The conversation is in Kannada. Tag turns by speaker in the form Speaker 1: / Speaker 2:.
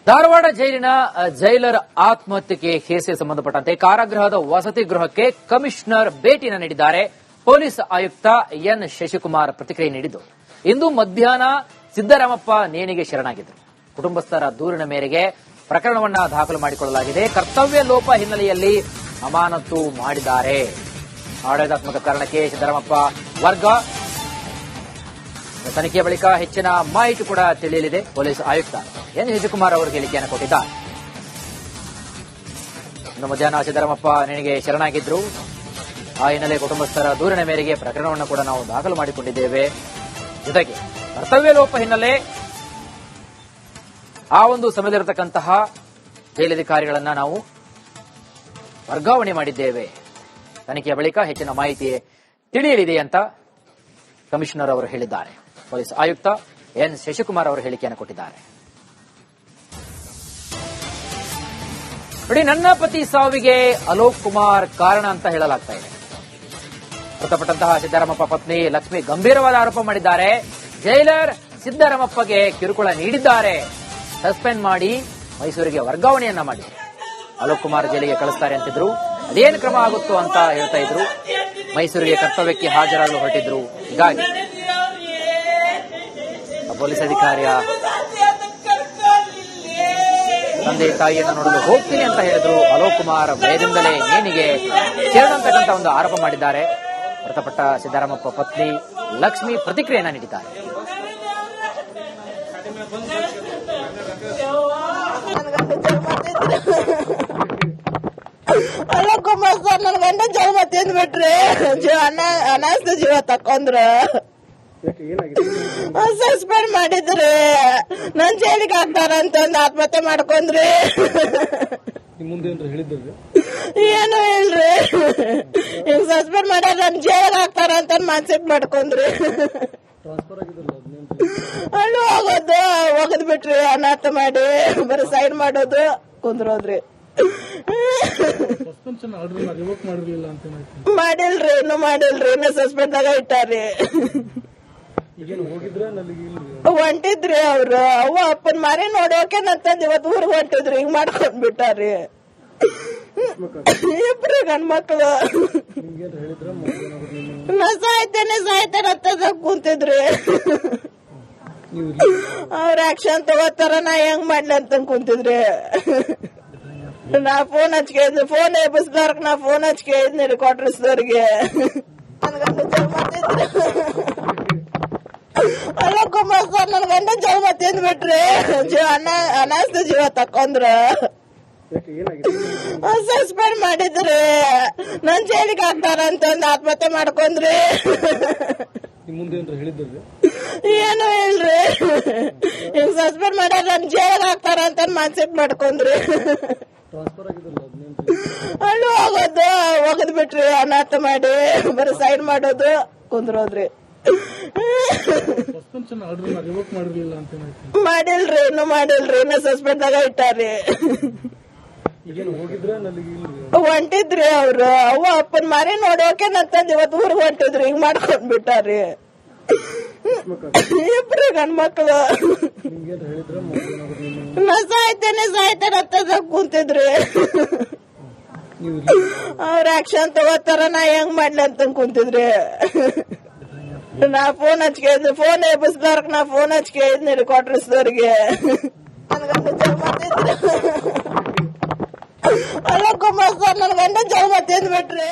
Speaker 1: ಧಾರವಾಡ ಜೈಲಿನ ಜೈಲರ್ ಆತ್ಮಹತ್ಯೆಗೆ ಕೇಸಿಗೆ ಸಂಬಂಧಪಟ್ಟಂತೆ ಕಾರಾಗೃಹದ ವಸತಿ ಗೃಹಕ್ಕೆ ಕಮಿಷನರ್ ಭೇಟಿ ನೀಡಿದ್ದಾರೆ. ಪೊಲೀಸ್ ಆಯುಕ್ತ ಎನ್ ಶಶಿಕುಮಾರ್ ಪ್ರತಿಕ್ರಿಯೆ ನೀಡಿದ್ದು, ಇಂದು ಮಧ್ಯಾಹ್ನ ಸಿದ್ದರಾಮಪ್ಪ ನೇಣಿಗೆ ಶರಣಾಗಿದ್ದರು. ಕುಟುಂಬಸ್ಥರ ದೂರಿನ ಮೇರೆಗೆ ಪ್ರಕರಣವನ್ನ ದಾಖಲು ಮಾಡಿಕೊಳ್ಳಲಾಗಿದೆ. ಕರ್ತವ್ಯ ಲೋಪ ಹಿನ್ನೆಲೆಯಲ್ಲಿ ಅಮಾನತು ಮಾಡಿದ್ದಾರೆ. ಆಡಳಿತಾತ್ಮಕ ಕಾರಣಕ್ಕೆ ಸಿದ್ದರಾಮಪ್ಪ ವರ್ಗ. ತನಿಖೆಯ ಬಳಿಕ ಹೆಚ್ಚಿನ ಮಾಹಿತಿ ಕೂಡ ತಿಳಿಯಲಿದೆ. ಪೊಲೀಸ್ ಆಯುಕ್ತ ಎನ್ ಶಶಿಕುಮಾರ್ ಅವರು ಹೇಳಿಕೆಯನ್ನು ಕೊಟ್ಟಿದ್ದಾರೆ. ಇಂದು ಮಧ್ಯಾಹ್ನ ಸಿದ್ದರಾಮಪ್ಪ ನೇಣಿಗೆ ಶರಣಾಗಿದ್ರು. ಆ ಹಿನ್ನೆಲೆ ಕುಟುಂಬಸ್ಥರ ದೂರಿನ ಮೇರೆಗೆ ಪ್ರಕರಣವನ್ನು ಕೂಡ ನಾವು ದಾಖಲು ಮಾಡಿಕೊಂಡಿದ್ದೇವೆ. ಜೊತೆಗೆ ಕರ್ತವ್ಯ ಲೋಪ ಹಿನ್ನೆಲೆ ಆ ಒಂದು ಸಮಯದಲ್ಲಿರತಕ್ಕಂತಹ ಜೈಲಧಿಕಾರಿಗಳನ್ನ ನಾವು ವರ್ಗಾವಣೆ ಮಾಡಿದ್ದೇವೆ. ತನಿಖೆಯ ಬಳಿಕ ಹೆಚ್ಚಿನ ಮಾಹಿತಿ ತಿಳಿಯಲಿದೆ ಅಂತ ಕಮಿಷನರ್ ಅವರು ಹೇಳಿದ್ದಾರೆ. ಪೊಲೀಸ್ ಆಯುಕ್ತ ಎನ್ ಶಶಿಕುಮಾರ್ ಅವರು ಹೇಳಿಕೆಯನ್ನು ಕೊಟ್ಟಿದ್ದಾರೆ. ನೋಡಿ, ನನ್ನ ಪತಿ ಸಾವಿಗೆ ಅಲೋಕ್ ಕುಮಾರ್ ಕಾರಣ ಅಂತ ಹೇಳಲಾಗ್ತಾ ಇದೆ. ಮೃತಪಟ್ಟಂತಹ ಸಿದ್ದರಾಮಪ್ಪ ಪತ್ನಿ ಲಕ್ಷ್ಮಿ ಗಂಭೀರವಾದ ಆರೋಪ ಮಾಡಿದ್ದಾರೆ. ಜೈಲರ್ ಸಿದ್ದರಾಮಪ್ಪಗೆ ಕಿರುಕುಳ ನೀಡಿದ್ದಾರೆ, ಸಸ್ಪೆಂಡ್ ಮಾಡಿ ಮೈಸೂರಿಗೆ ವರ್ಗಾವಣೆಯನ್ನ ಮಾಡಿದ್ರು. ಅಲೋಕ್ ಕುಮಾರ್ ಜೈಲಿಗೆ ಕಳಿಸ್ತಾರೆ ಅಂತಿದ್ರು. ಅದೇನು ಕ್ರಮ ಆಗುತ್ತೋ ಅಂತ ಹೇಳ್ತಾ ಇದ್ರು. ಮೈಸೂರಿಗೆ ಕರ್ತವ್ಯಕ್ಕೆ ಹಾಜರಾಗಲು ಹೊರಟಿದ್ರು. ಹೀಗಾಗಿ ಪೊಲೀಸ್ ಅಧಿಕಾರಿಯ ತಂದೆ ತಾಯಿಯನ್ನು ನೋಡಲು ಹೋಗ್ತೀನಿ ಅಂತ ಹೇಳಿದ್ರು. ಅಲೋಕ್ ಕುಮಾರ್ ಭಯದಿಂದಲೇ ನೇಣಿಗೆ ಸೇರಿದಂತಕ್ಕಂಥ ಒಂದು ಆರೋಪ ಮಾಡಿದ್ದಾರೆ. ಮೃತಪಟ್ಟ ಸಿದ್ದರಾಮಪ್ಪ ಪತ್ನಿ ಲಕ್ಷ್ಮಿ ಪ್ರತಿಕ್ರಿಯೆಯನ್ನ ನೀಡಿದ್ದಾರೆ.
Speaker 2: ಅಲೋಕ್ ಕುಮಾರ್ ಸರ್ ನನ್ ಗಂಡ ಜನ್ಮ ತಿಂದ್ಬಿಟ್ರಿ. ಅನಾಸ್ತ ಜೀವ ತಕೊಂಡ್ರ, ಸಸ್ಪೆಂಡ್ ಮಾಡಿದ್ರಿ. ನನ್ ಜೈಲಿಗೆ ಹಾಕ್ತಾರ ಅಂತ ಒಂದು ಆತ್ಮಹತ್ಯೆ ಮಾಡ್ಕೊಂಡ್ರಿ. ಏನು ಹೇಳ್ರಿ, ಹಿಂಗ್ ಸಸ್ಪೆಂಡ್ ಮಾಡ್ಯಾರ, ನನ್ ಜೈಲಿಗೆ ಹಾಕ್ತಾರ ಅಂತ ಮನ್ಸಿಗೆ ಮಾಡ್ಕೊಂಡ್ರಿ. ಅಲ್ಲೂ ಹೋಗೋದು ಹೋಗದ್ ಬಿಟ್ರಿ, ಅನಾಥ ಮಾಡಿ ಬರೀ ಸೈಡ್ ಮಾಡೋದು ಕುಂದ್ರೋದ್ರಿ. ಮಾಡಿಲ್ರಿ, ಇನ್ನು ಮಾಡಿಲ್ರಿ, ಇನ್ನು ಸಸ್ಪೆಂಡ್ ಆಗ ಇಟ್ಟಾರಿ. ಹೊಂಟಿದ್ರಿ ಅವ್ರು. ಅವ್ವ ಅಪ್ಪನ್ ಮಾರಿ ನೋಡೋಕೆ ನಂತಂದ್ ಇವತ್ತು ಊರಿಗೆ ಹೊಂಟಿದ್ರಿ. ಹಿಂಗ್ ಮಾಡ್ಕೊಂಡ್ ಬಿಟ್ಟಾರಿ. ಇಬ್ರು ಗಂಡ್ಮಕ್ಳು. ನಾ ಸಾಯ್ತೇನೆ ಅಂತ ಕುಂತಿದ್ರಿ. ಅವ್ರ ಆಕ್ಷನ್ ತಗೋತಾರ, ನಾ ಹೆಂಗ್ ಮಾಡ್ಲಿ ಅಂತ ಕುಂತಿದ್ರಿ. ನಾ ಫೋನ್ ಹಚ್ಕಿದ್ನಿ, ಫೋನ್ ಎಬ್ಬಿಸ್ದವ್ರಕ್ ನಾ ಫೋನ್ ಹಚ್ಕಿದ್ನಿ ಕ್ವಾರ್ಟರ್ಸ್ದವ್ರಿಗೆ. ಅಲೋಕ್ ಕುಮಾರ್ ಸರ್ ನನ್ ಗಂಡ ಜನ್ಮ ತಿಂದ್ಬಿಟ್ರಿ. ಅನಾಸ್ತ ಜೀವ ತಕೊಂಡ್ರ, ಸಸ್ಪೆಂಡ್ ಮಾಡಿದ್ರಿ. ನನ್ ಜೈಲಿಗೆ ಹಾಕ್ತಾರ ಅಂತ ಒಂದು ಆತ್ಮಹತ್ಯೆ ಮಾಡ್ಕೊಂಡ್ರಿ. ಏನು ಹೇಳ್ರಿ, ಹಿಂಗ್ ಸಸ್ಪೆಂಡ್ ಮಾಡ್ಯಾರ, ನನ್ ಜೈಲಿಗೆ ಹಾಕ್ತಾರ ಅಂತ ಮನ್ಸಿಗೆ ಮಾಡ್ಕೊಂಡ್ರಿ. ಅಲ್ಲೂ ಹೋಗೋದು ಹೋಗದ್ ಬಿಟ್ರಿ, ಅನಾಥ ಮಾಡಿ ಬರೀ ಸೈಡ್ ಮಾಡೋದು ಕುಂದ್ರೋದ್ರಿ. ಮಾಡಿಲ್ರಿ, ಇನ್ನು ಮಾಡಿಲ್ರಿ, ಇನ್ನು ಸಸ್ಪೆಂಡ್ ಆಗ ಇಟ್ಟಾರಿ. ಹೊಂಟಿದ್ರಿ ಅವ್ರು. ಅವ್ವ ಅಪ್ಪನ್ ಮಾರಿ ನೋಡೋಕೆ ನಂತಂದ್ ಇವತ್ತು ಊರಿಗೆ ಹೊಂಟಿದ್ರಿ. ಹಿಂಗ್ ಮಾಡ್ಕೊಂಡ್ ಬಿಟ್ಟಾರಿ. ಇಬ್ರು ಗಂಡ್ಮಕ್ಳು. ನಾ ಸಾಯ್ತೇನೆ ಅಂತ ಕುಂತಿದ್ರಿ. ಅವ್ರ ಆಕ್ಷನ್ ತಗೋತಾರ, ನಾ ಹೆಂಗ್ ಮಾಡ್ಲಿ ಅಂತ ಕುಂತಿದ್ರಿ. ನಾ ಫೋನ್ ಹಚ್ಕಿದ್ನಿ, ಫೋನ್ ಎಬ್ಬಿಸ್ದವ್ರಕ್ ನಾ ಫೋನ್ ಹಚ್ಕಿದ್ನಿ ಕ್ವಾರ್ಟರ್ಸ್ದವ್ರಿಗೆ. ಅಲೋಕ್ ಕುಮಾರ್ ಸರ್ ನನ್ ಗಂಡ ಜನ್ಮ ತಿಂದ್ಬಿಟ್ರಿ.